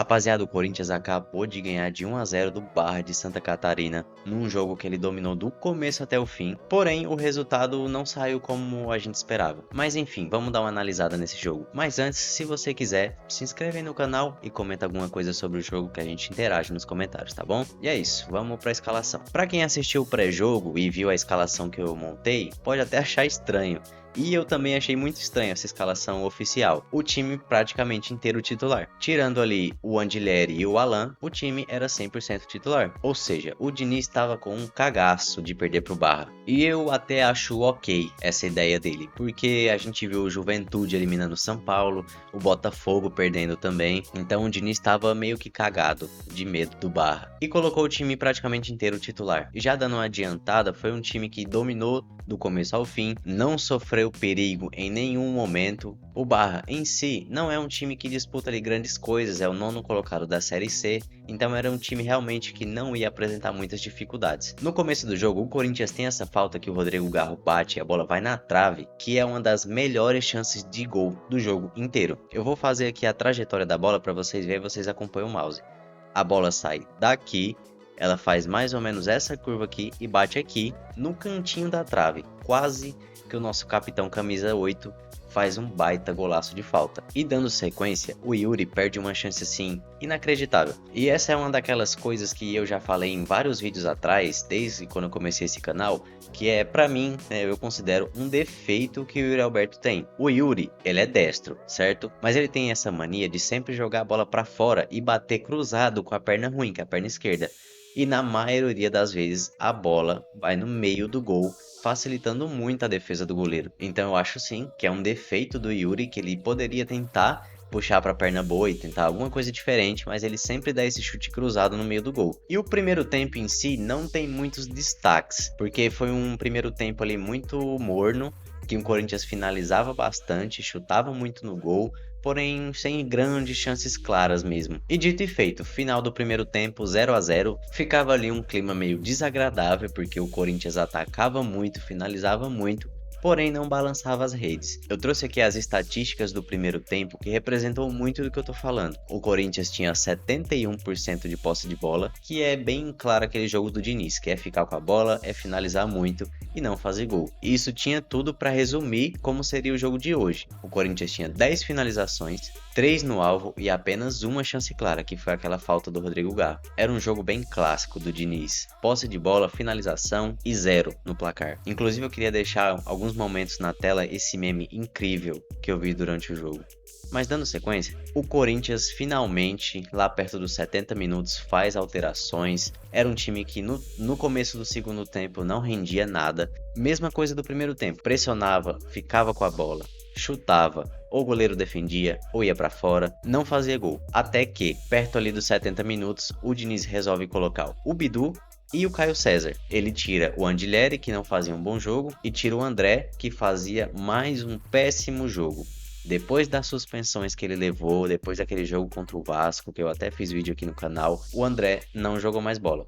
Rapaziada, o Corinthians acabou de ganhar de 1 a 0 do Barra de Santa Catarina, num jogo que ele dominou do começo até o fim, porém o resultado não saiu como a gente esperava. Mas enfim, vamos dar uma analisada nesse jogo. Mas antes, se você quiser, se inscreve aí no canal e comenta alguma coisa sobre o jogo que a gente interage nos comentários, tá bom? E é isso, vamos pra escalação. Pra quem assistiu o pré-jogo e viu a escalação que eu montei, pode até achar estranho. E eu também achei muito estranho essa escalação oficial. O time praticamente inteiro titular. Tirando ali o Andilleri e o Alan, o time era 100% titular. Ou seja, o Diniz estava com um cagaço de perder pro Barra. E eu até acho ok essa ideia dele. Porque a gente viu o Juventude eliminando o São Paulo, o Botafogo perdendo também. Então o Diniz estava meio que cagado de medo do Barra. E colocou o time praticamente inteiro titular. E já dando uma adiantada, foi um time que dominou do começo ao fim, não sofreu perigo em nenhum momento. O Barra em si não é um time que disputa ali grandes coisas, é o 9º colocado da Série C, então era um time realmente que não ia apresentar muitas dificuldades. No começo do jogo, o Corinthians tem essa falta que o Rodrigo Garro bate e a bola vai na trave, que é uma das melhores chances de gol do jogo inteiro. Eu vou fazer aqui a trajetória da bola para vocês verem, vocês acompanham o mouse. A bola sai daqui, ela faz mais ou menos essa curva aqui e bate aqui no cantinho da trave, quase que o nosso capitão camisa 8 faz um baita golaço de falta. E dando sequência, o Yuri perde uma chance assim inacreditável. E essa é uma daquelas coisas que eu já falei em vários vídeos atrás, desde quando eu comecei esse canal, que é pra mim, eu considero um defeito que o Yuri Alberto tem. O Yuri, ele é destro, certo? Mas ele tem essa mania de sempre jogar a bola pra fora e bater cruzado com a perna ruim, com a perna esquerda. E na maioria das vezes a bola vai no meio do gol, facilitando muito a defesa do goleiro. Então eu acho sim que é um defeito do Yuri, que ele poderia tentar puxar para a perna boa e tentar alguma coisa diferente, mas ele sempre dá esse chute cruzado no meio do gol. E o primeiro tempo em si não tem muitos destaques, porque foi um primeiro tempo ali muito morno, que o Corinthians finalizava bastante, chutava muito no gol, porém sem grandes chances claras mesmo. E dito e feito, final do primeiro tempo 0 a 0, ficava ali um clima meio desagradável, porque o Corinthians atacava muito, finalizava muito, porém não balançava as redes. Eu trouxe aqui as estatísticas do primeiro tempo que representam muito do que eu tô falando. O Corinthians tinha 71% de posse de bola, que é bem claro aquele jogo do Diniz, que é ficar com a bola, é finalizar muito e não fazer gol. E isso tinha tudo para resumir como seria o jogo de hoje. O Corinthians tinha 10 finalizações, 3 no alvo e apenas uma chance clara, que foi aquela falta do Rodrigo Garro. Era um jogo bem clássico do Diniz. Posse de bola, finalização e 0 no placar. Inclusive eu queria deixar alguns momentos na tela esse meme incrível que eu vi durante o jogo. Mas dando sequência, o Corinthians finalmente, lá perto dos 70 minutos, faz alterações. Era um time que no começo do segundo tempo não rendia nada. Mesma coisa do primeiro tempo, pressionava, ficava com a bola, chutava, ou o goleiro defendia, ou ia pra fora, não fazia gol. Até que, perto ali dos 70 minutos, o Diniz resolve colocar o Bidu e o Caio César. Ele tira o Andilleri, que não fazia um bom jogo, e tira o André, que fazia mais um péssimo jogo. Depois das suspensões que ele levou, depois daquele jogo contra o Vasco, que eu até fiz vídeo aqui no canal, o André não jogou mais bola.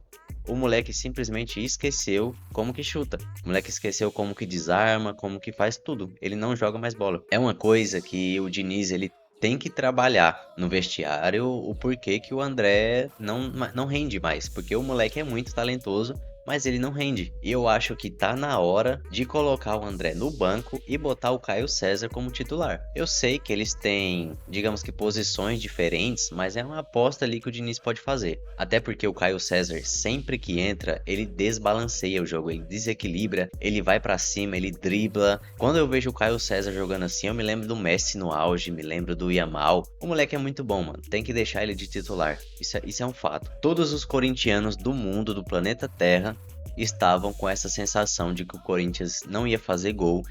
O moleque simplesmente esqueceu como que chuta. O moleque esqueceu como que desarma, como que faz tudo. Ele não joga mais bola. É uma coisa que o Diniz, ele tem que trabalhar no vestiário, o porquê que o André não rende mais. Porque o moleque é muito talentoso, mas ele não rende. E eu acho que tá na hora de colocar o André no banco e botar o Caio César como titular. Eu sei que eles têm, digamos que posições diferentes, mas é uma aposta ali que o Diniz pode fazer. Até porque o Caio César, sempre que entra, ele desbalanceia o jogo, ele desequilibra, ele vai pra cima, ele dribla. Quando eu vejo o Caio César jogando assim, eu me lembro do Messi no auge, me lembro do Yamal. O moleque é muito bom, mano. Tem que deixar ele de titular. Isso é um fato. Todos os corintianos do mundo, do planeta Terra, estavam com essa sensação de que o Corinthians não ia fazer gol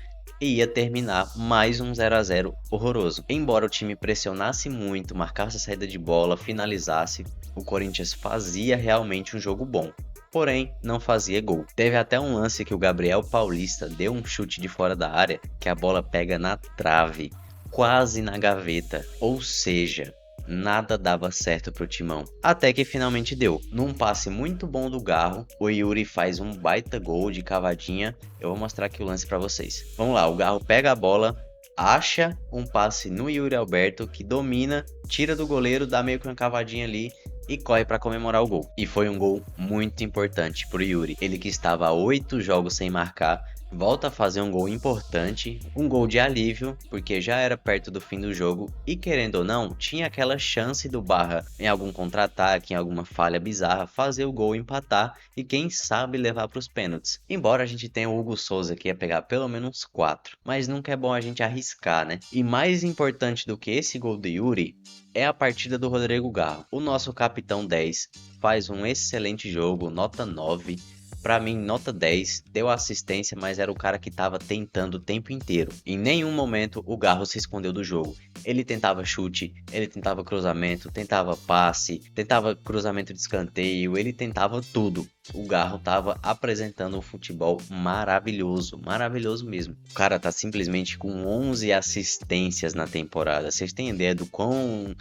e ia terminar mais um 0 a 0 horroroso. Embora o time pressionasse muito, marcasse a saída de bola, finalizasse, o Corinthians fazia realmente um jogo bom. Porém, não fazia gol. Teve até um lance que o Gabriel Paulista deu um chute de fora da área, que a bola pega na trave, quase na gaveta. Ou seja, nada dava certo pro Timão. Até que finalmente deu. Num passe muito bom do Garro, o Yuri faz um baita gol de cavadinha. Eu vou mostrar aqui o lance pra vocês. Vamos lá, o Garro pega a bola, acha um passe no Yuri Alberto que domina, tira do goleiro, dá meio que uma cavadinha ali e corre para comemorar o gol. E foi um gol muito importante pro Yuri. Ele que estava há 8 jogos sem marcar, volta a fazer um gol importante, um gol de alívio, porque já era perto do fim do jogo e, querendo ou não, tinha aquela chance do Barra em algum contra-ataque, em alguma falha bizarra, fazer o gol, empatar e quem sabe levar para os pênaltis. Embora a gente tenha o Hugo Souza que ia pegar pelo menos 4, mas nunca é bom a gente arriscar, né? E mais importante do que esse gol do Yuri é a partida do Rodrigo Garro. O nosso capitão 10 faz um excelente jogo, nota 9. Pra mim, nota 10, deu assistência, mas era o cara que tava tentando o tempo inteiro. Em nenhum momento o Garro se escondeu do jogo. Ele tentava chute, ele tentava cruzamento, tentava passe, tentava cruzamento de escanteio, ele tentava tudo. O Garro tava apresentando um futebol maravilhoso, maravilhoso mesmo. O cara tá simplesmente com 11 assistências na temporada. Vocês têm ideia do quão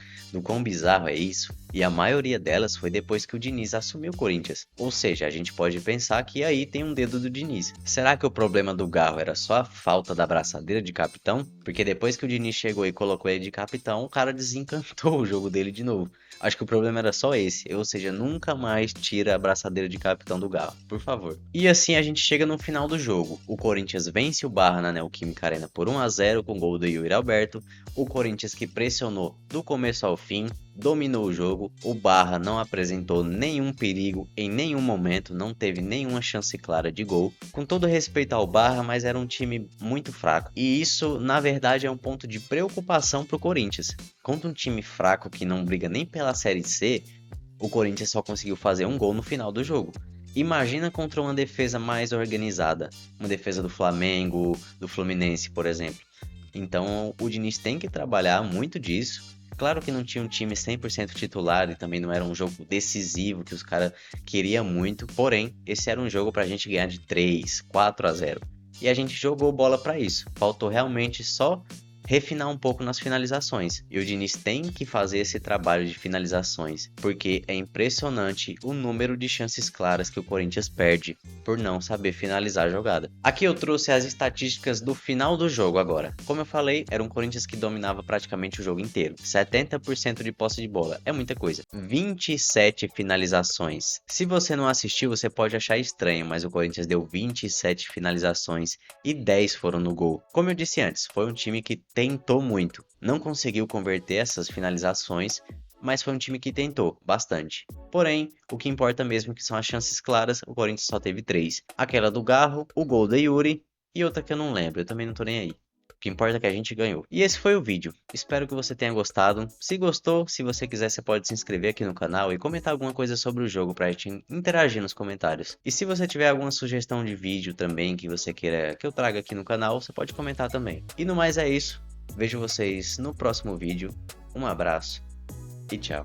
bizarro é isso? E a maioria delas foi depois que o Diniz assumiu o Corinthians. Ou seja, a gente pode pensar que aí tem um dedo do Diniz. Será que o problema do Garro era só a falta da abraçadeira de capitão? Porque depois que o Diniz chegou e colocou ele de capitão, o cara desencantou o jogo dele de novo. Acho que o problema era só esse, ou seja, nunca mais tira a abraçadeira de capitão do Garro, por favor. E assim a gente chega no final do jogo. O Corinthians vence o Barra na Neoquímica Arena por 1-0 com gol do Yuri Alberto. O Corinthians que pressionou do começo ao fim, dominou o jogo, o Barra não apresentou nenhum perigo em nenhum momento, não teve nenhuma chance clara de gol. Com todo respeito ao Barra, mas era um time muito fraco. E isso, na verdade, é um ponto de preocupação para o Corinthians. Contra um time fraco que não briga nem pela Série C, o Corinthians só conseguiu fazer um gol no final do jogo. Imagina contra uma defesa mais organizada, uma defesa do Flamengo, do Fluminense, por exemplo. Então o Diniz tem que trabalhar muito disso. Claro que não tinha um time 100% titular e também não era um jogo decisivo que os caras queriam muito, porém, esse era um jogo pra gente ganhar de 3, 4-0. E a gente jogou bola pra isso. Faltou realmente só refinar um pouco nas finalizações. E o Diniz tem que fazer esse trabalho de finalizações, porque é impressionante o número de chances claras que o Corinthians perde por não saber finalizar a jogada. Aqui eu trouxe as estatísticas do final do jogo agora. Como eu falei, era um Corinthians que dominava praticamente o jogo inteiro. 70% de posse de bola, é muita coisa. 27 finalizações. Se você não assistiu, você pode achar estranho, mas o Corinthians deu 27 finalizações e 10 foram no gol. Como eu disse antes, foi um time que tentou muito, não conseguiu converter essas finalizações, mas foi um time que tentou bastante. Porém, o que importa mesmo que são as chances claras, o Corinthians só teve 3. Aquela do Garro, o gol da Yuri e outra que eu não lembro, eu também não tô nem aí. O que importa é que a gente ganhou. E esse foi o vídeo. Espero que você tenha gostado. Se gostou, se você quiser, você pode se inscrever aqui no canal e comentar alguma coisa sobre o jogo pra gente interagir nos comentários. E se você tiver alguma sugestão de vídeo também que você queira que eu traga aqui no canal, você pode comentar também. E no mais é isso. Vejo vocês no próximo vídeo. Um abraço e tchau.